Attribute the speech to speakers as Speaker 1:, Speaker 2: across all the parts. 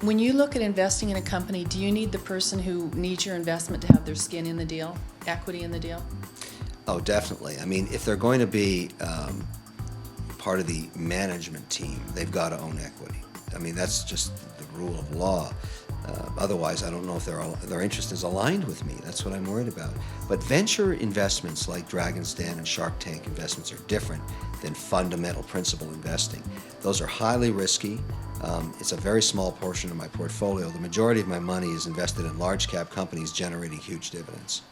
Speaker 1: When you look at investing in a company, do you need the person who needs your investment to have their skin in the deal, equity in the deal?
Speaker 2: Oh, definitely. I mean, if they're going to be part of the management team, they've got to own equity. I mean, that's just the rule of law. Otherwise, I don't know if their interest is aligned with me. That's what I'm worried about. But venture investments like Dragon's Den and Shark Tank investments are different than fundamental principal investing. Those are highly risky. It's a very small portion of my portfolio. The majority of my money is invested in large cap companies generating huge dividends.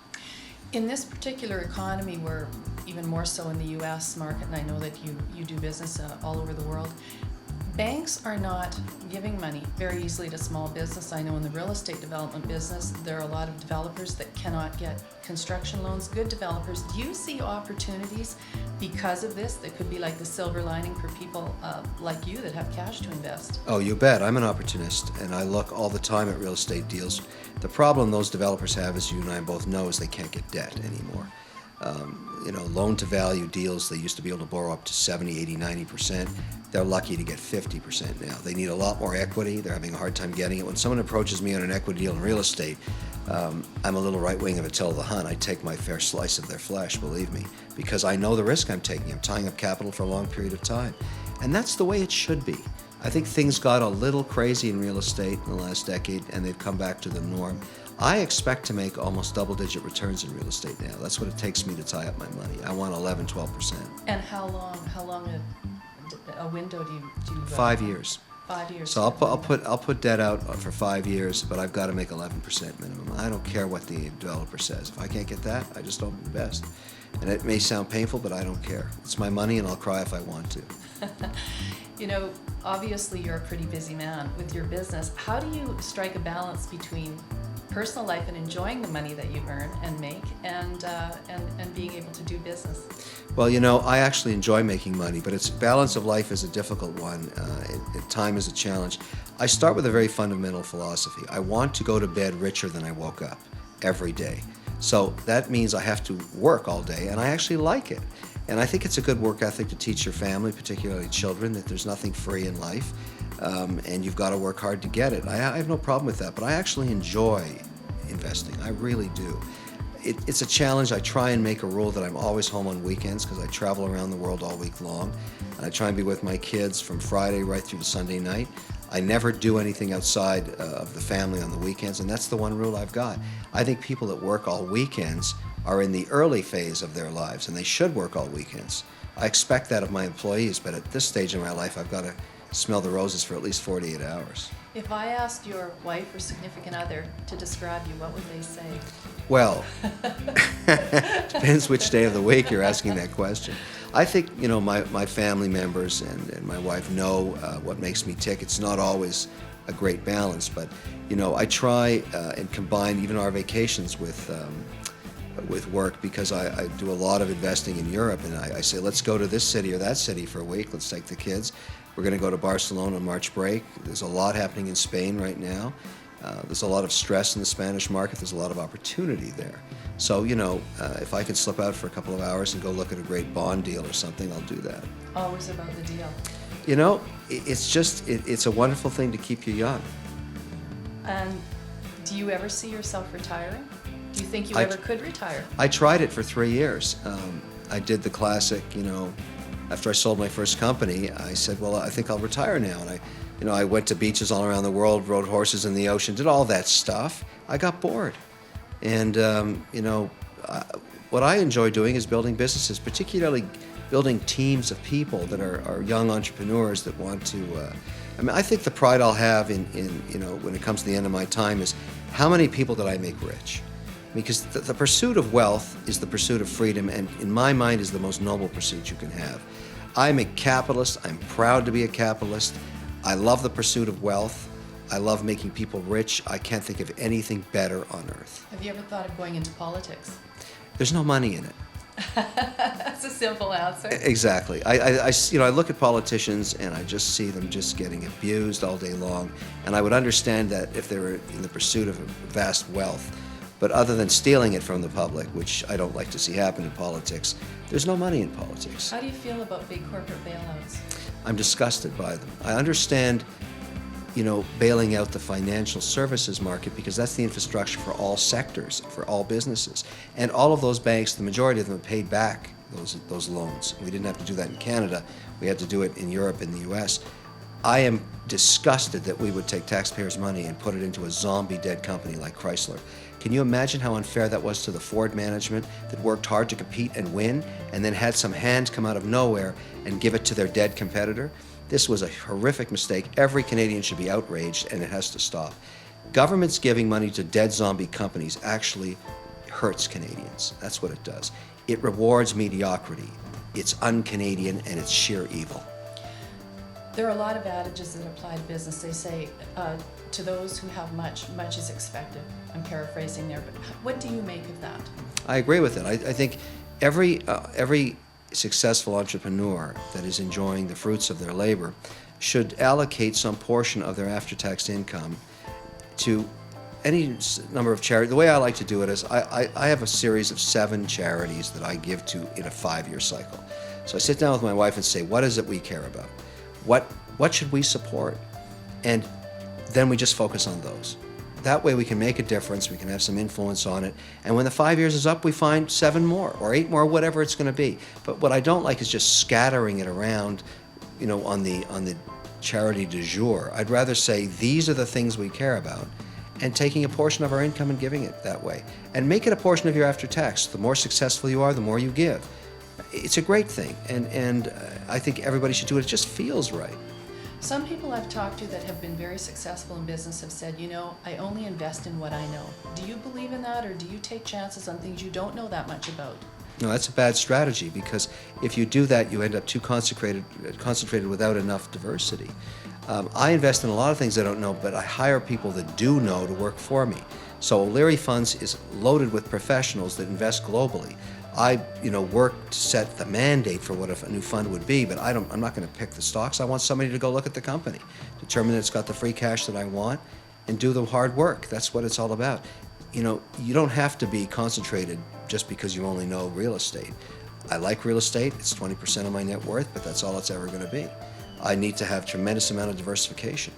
Speaker 1: In this particular economy, where even more so in the U.S. market, and I know that you do business all over the world, banks are not giving money very easily to small business. I know in the real estate development business, there are a lot of developers that cannot get construction loans, good developers. Do you see opportunities because of this that could be like the silver lining for people like you that have cash to invest?
Speaker 2: Oh, you bet. I'm an opportunist, and I look all the time at real estate deals. The problem those developers have, as you and I both know, is they can't get debt anymore. Loan-to-value deals, they used to be able to borrow up to 70, 80, 90%. They're lucky to get 50% now. They need a lot more equity. They're having a hard time getting it. When someone approaches me on an equity deal in real estate, I'm a little right wing of Attila the Hun. I take my fair slice of their flesh, believe me, because I know the risk I'm taking. I'm tying up capital for a long period of time. And that's the way it should be. I think things got a little crazy in real estate in the last decade, and they've come back to the norm. I expect to make almost double-digit returns in real estate now. That's what it takes me to tie up my money. I want 11, 12%.
Speaker 1: And how long a window do you
Speaker 2: 5 years.
Speaker 1: 5 years.
Speaker 2: So I'll put debt out for 5 years, but I've got to make 11% minimum. I don't care what the developer says. If I can't get that, I just don't invest. And it may sound painful, but I don't care. It's my money, and I'll cry if I want to.
Speaker 1: Obviously you're a pretty busy man with your business. How do you strike a balance between personal life and enjoying the money that you earn and make, and being able to do business?
Speaker 2: Well, I actually enjoy making money, but balance of life is a difficult one. Time is a challenge. I start with a very fundamental philosophy. I want to go to bed richer than I woke up every day. So that means I have to work all day, and I actually like it. And I think it's a good work ethic to teach your family, particularly children, that there's nothing free in life, and you've got to work hard to get it. I have no problem with that, but I actually enjoy investing. I really do. It's a challenge. I try and make a rule that I'm always home on weekends because I travel around the world all week long, and I try and be with my kids from Friday right through to Sunday night. I never do anything outside of the family on the weekends, and that's the one rule I've got. I think people that work all weekends are in the early phase of their lives, and they should work all weekends. I expect that of my employees, but at this stage in my life, I've got to smell the roses for at least 48 hours.
Speaker 1: If I asked your wife or significant other to describe you, what would they say?
Speaker 2: Well, depends which day of the week you're asking that question. I think, my family members and my wife know what makes me tick. It's not always a great balance, but, I try and combine even our vacations with work, because I do a lot of investing in Europe, and I say, let's go to this city or that city for a week. Let's take the kids. We're going to go to Barcelona on March break. There's a lot happening in Spain right now. There's a lot of stress in the Spanish market. There's a lot of opportunity there. So, if I can slip out for a couple of hours and go look at a great bond deal or something, I'll do that.
Speaker 1: Always about the deal.
Speaker 2: It's a wonderful thing to keep you young.
Speaker 1: And do you ever see yourself retiring? Do you think you ever could retire?
Speaker 2: I tried it for 3 years. I did the classic, after I sold my first company, I said, well, I think I'll retire now. And I went to beaches all around the world, rode horses in the ocean, did all that stuff. I got bored. And, what I enjoy doing is building businesses, particularly building teams of people that are young entrepreneurs that want to, I think the pride I'll have in when it comes to the end of my time is how many people did I make rich? Because the pursuit of wealth is the pursuit of freedom, and in my mind is the most noble pursuit you can have. I'm a capitalist. I'm proud to be a capitalist. I love the pursuit of wealth. I love making people rich. I can't think of anything better on earth.
Speaker 1: Have you ever thought of going into politics?
Speaker 2: There's no money in it.
Speaker 1: That's a simple answer.
Speaker 2: Exactly. I look at politicians and I just see them just getting abused all day long, and I would understand that if they were in the pursuit of vast wealth. But other than stealing it from the public, which I don't like to see happen in politics, there's no money in politics.
Speaker 1: How do you feel about big corporate bailouts?
Speaker 2: I'm disgusted by them. I understand bailing out the financial services market, because that's the infrastructure for all sectors, for all businesses. And all of those banks, the majority of them, paid back those loans. We didn't have to do that in Canada. We had to do it in Europe and the US. I am disgusted that we would take taxpayers' money and put it into a zombie dead company like Chrysler. Can you imagine how unfair that was to the Ford management that worked hard to compete and win, and then had some hand come out of nowhere and give it to their dead competitor? This was a horrific mistake. Every Canadian should be outraged, and it has to stop. Governments giving money to dead zombie companies actually hurts Canadians. That's what it does. It rewards mediocrity. It's un-Canadian, and it's sheer evil.
Speaker 1: There are a lot of adages that apply to business. They say, to those who have much, much is expected. I'm paraphrasing there, but what do you make of that?
Speaker 2: I agree with it. I think every successful entrepreneur that is enjoying the fruits of their labor should allocate some portion of their after-tax income to any number of charities. The way I like to do it is I have a series of 7 charities that I give to in a 5-year cycle. So I sit down with my wife and say, what is it we care about? What should we support? And then we just focus on those. That way we can make a difference, we can have some influence on it, and when the 5 years is up, we find 7 more or 8 more, whatever it's going to be. But what I don't like is just scattering it around, on the charity du jour. I'd rather say these are the things we care about, and taking a portion of our income and giving it that way. And make it a portion of your after-tax. The more successful you are, the more you give. It's a great thing, and I think everybody should do it. It just feels right.
Speaker 1: Some people I've talked to that have been very successful in business have said, I only invest in what I know. Do you believe in that, or do you take chances on things you don't know that much about?
Speaker 2: No, that's a bad strategy, because if you do that, you end up too concentrated without enough diversity. I invest in a lot of things I don't know, but I hire people that do know to work for me. So O'Leary Funds is loaded with professionals that invest globally. I, work to set the mandate for what a new fund would be, but I'm not going to pick the stocks. I want somebody to go look at the company, determine that it's got the free cash that I want, and do the hard work. That's what it's all about. You don't have to be concentrated just because you only know real estate. I like real estate. It's 20% of my net worth, but that's all it's ever going to be. I need to have tremendous amount of diversification.